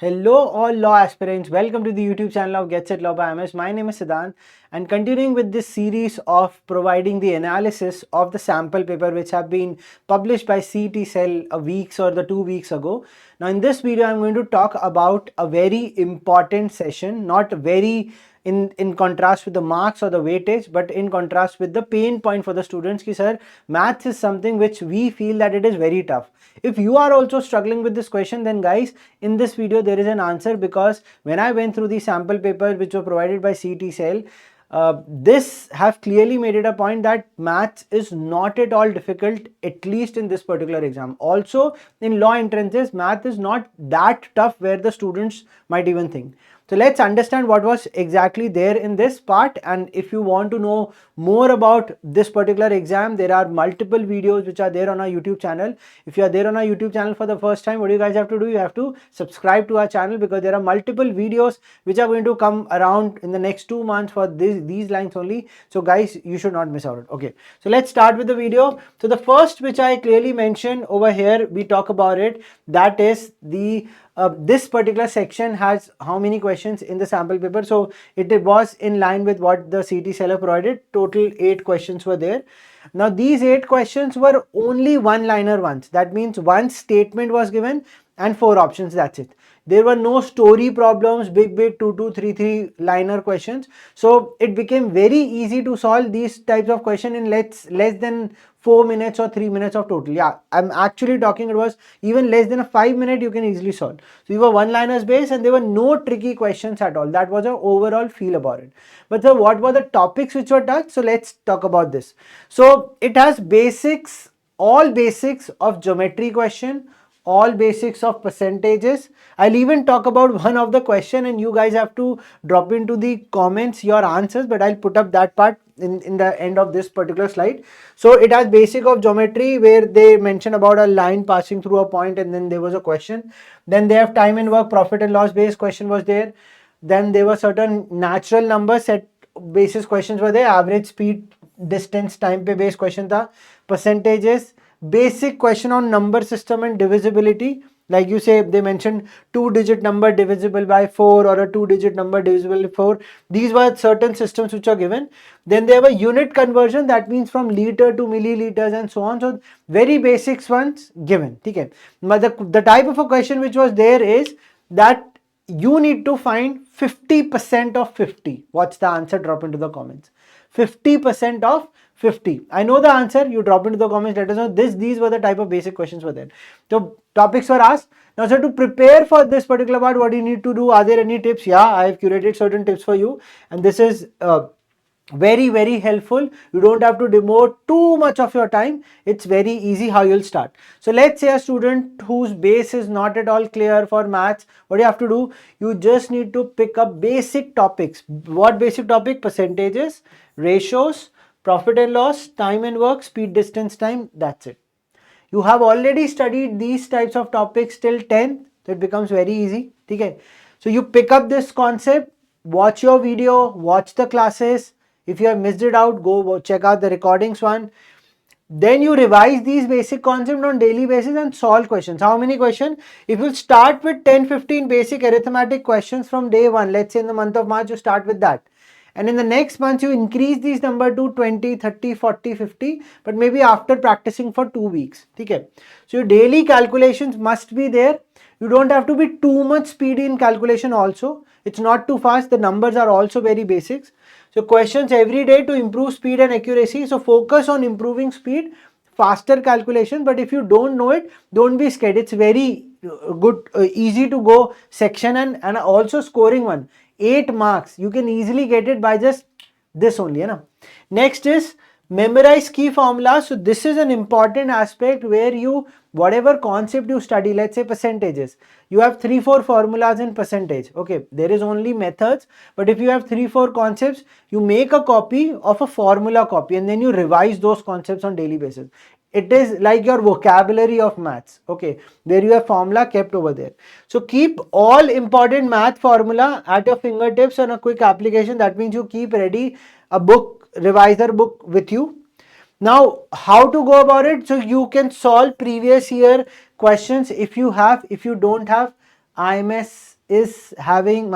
Hello all law aspirants, welcome to the YouTube channel of MH-CET Law by MS. My name is Siddhant, and continuing with this series of providing the analysis of the sample paper which have been published by CET Cell a week or 2 weeks ago. Now in this video I'm going to talk about a very important session, not very in contrast with the marks or the weightage, but in contrast with the pain point for the students ki sir, maths is something which we feel that it is very tough. If you are also struggling with this question, then guys, in this video there is an answer, because when I went through the sample paper which were provided by CET Cell, this have clearly made it a point that maths is not at all difficult, at least in this particular exam. Also in law entrances, math is not that tough where the students might even think. So let's understand what was exactly there in this part, and if you want to know more about this particular exam, there are multiple videos which are there on our YouTube channel. If you are there on our YouTube channel for the first time, what do you guys have to do? You have to subscribe to our channel, because there are multiple videos which are going to come around in the next 2 months for these lines only. So guys, you should not miss out. Okay, so let's start with the video. So the first which I clearly mentioned over here, we talk about it, that is the this particular section has how many questions in the sample paper. So it was in line with what the CET Cell provided. Total 8 questions were there. Now these 8 questions were only one-liner ones. That means one statement was given and 4 options, that's it. There were no story problems, big 2, 3 liner questions. So it became very easy to solve these types of questions in less than 4 minutes or 3 minutes of total. Yeah, I'm actually talking, it was even less than a 5 minute you can easily solve. So you were one-liners based and there were no tricky questions at all. That was an overall feel about it. But so what were the topics which were touched? So let's talk about this. So it has basics, all basics of geometry question, all basics of percentages. I'll even talk about one of the question and you guys have to drop into the comments your answers, but I'll put up that part in the end of this particular slide. So it has basic of geometry, where they mention about a line passing through a point and then there was a question. Then they have time and work, profit and loss based question was there. Then there were certain natural numbers set basis questions were there, average speed, distance, time pe based question tha, percentages, basic question on number system and divisibility. Like you say, they mentioned 2-digit number divisible by 4 or a 2-digit number divisible by 4. These were certain systems which are given. Then there were unit conversion, that means from liter to milliliters and so on. So very basics ones given. Okay. But the type of a question which was there is that you need to find 50% of 50. What's the answer? Drop into the comments. 50% of 50. I know the answer. You drop into the comments. Let us know. These were the type of basic questions were there. So topics were asked. Now, sir, to prepare for this particular part, what do you need to do? Are there any tips? Yeah, I have curated certain tips for you, and this is very helpful. You don't have to devote too much of your time. It's very easy how you'll start. So let's say a student whose base is not at all clear for maths, what do you have to do? You just need to pick up basic topics. What basic topic? Percentages, ratios, profit and loss, time and work, speed, distance, time. That's it. You have already studied these types of topics till 10th, so it becomes very easy. Okay. So you pick up this concept, watch your video, watch the classes. If you have missed it out, go check out the recordings one. Then you revise these basic concepts on daily basis and solve questions. How many questions? If you start with 10-15 basic arithmetic questions from day 1, let's say in the month of March, you start with that. And in the next month, you increase these number to 20, 30, 40, 50, but maybe after practicing for 2 weeks. Okay. So your daily calculations must be there. You don't have to be too much speedy in calculation also. It's not too fast. The numbers are also very basics. So questions every day to improve speed and accuracy. So focus on improving speed, faster calculation. But if you don't know it, don't be scared. It's very good, easy to go section and also scoring one. 8 marks. You can easily get it by just this only. Next is memorize key formulas. So this is an important aspect where you, whatever concept you study, let's say percentages, you have 3-4 formulas in percentage. Okay, there is only methods, but if you have 3-4 concepts, you make a copy of a formula copy and then you revise those concepts on daily basis. It is like your vocabulary of maths, okay, where you have formula kept over there. So keep all important math formula at your fingertips on a quick application. That means you keep ready a book, reviser book with you. Now, how to go about it? So you can solve previous year questions if you have. If you don't have, IMS is having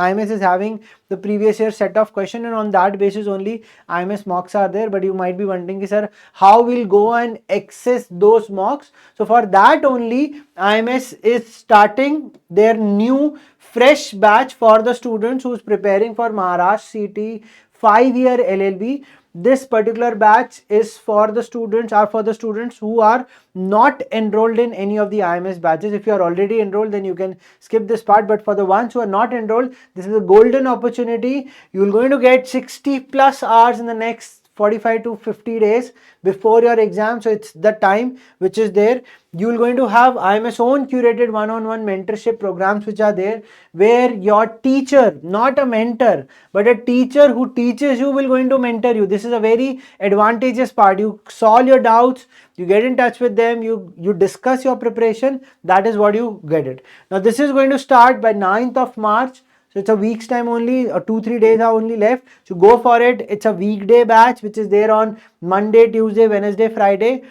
the previous year set of question, and on that basis only IMS mocks are there. But you might be wondering, sir, how we'll go and access those mocks? So for that only, IMS is starting their new fresh batch for the students who's preparing for Maharashtra CET 5-year LLB. This particular batch is for the students who are not enrolled in any of the IMS batches. If you are already enrolled, then you can skip this part, but for the ones who are not enrolled, this is a golden opportunity. You're going to get 60 plus hours in the next 45 to 50 days before your exam. So it's the time which is there. You're going to have IMS own curated one-on-one mentorship programs which are there, where your teacher, not a mentor, but a teacher who teaches you will going to mentor you. This is a very advantageous part. You solve your doubts, you get in touch with them, you discuss your preparation. That is what you get it. Now this is going to start by 9th of March. So it's a week's time only, 2-3 days are only left. So go for it. It's a weekday batch which is there on Monday, Tuesday, Wednesday, Friday.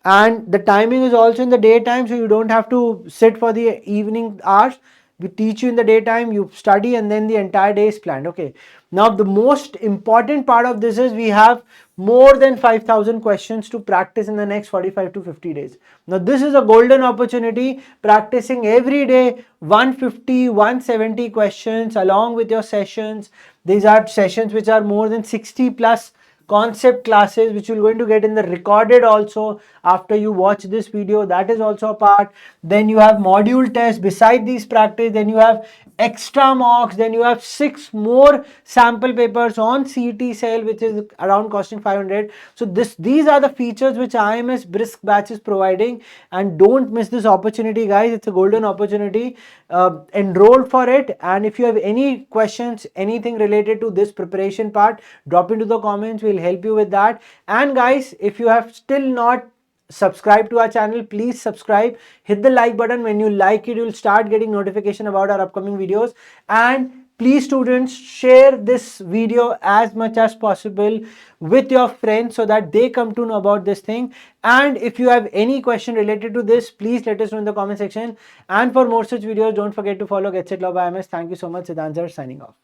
And the timing is also in the daytime, so you don't have to sit for the evening hours. We teach you in the daytime, you study, and then the entire day is planned. Okay. Now the most important part of this is we have more than 5,000 questions to practice in the next 45 to 50 days. Now this is a golden opportunity, practicing every day 150, 170 questions along with your sessions. These are sessions which are more than 60 plus concept classes which you're going to get in the recorded also after you watch this video. That is also a part. Then you have module tests beside these practice. Then you have extra mocks. Then you have 6 more sample papers on CET Cell, which is around costing 500. So these are the features which IMS BRISK batch is providing, and don't miss this opportunity, guys. It's a golden opportunity. Enroll for it, and if you have any questions, anything related to this preparation part, drop into the comments. We'll help you with that. And guys, if you have still not subscribe to our channel, please subscribe, hit the like button. When you like it, you'll start getting notification about our upcoming videos. And please students, share this video as much as possible with your friends so that they come to know about this thing. And if you have any question related to this, please let us know in the comment section. And for more such videos, don't forget to follow Get Set Law by MS. Thank you so much. Siddhant sir signing off.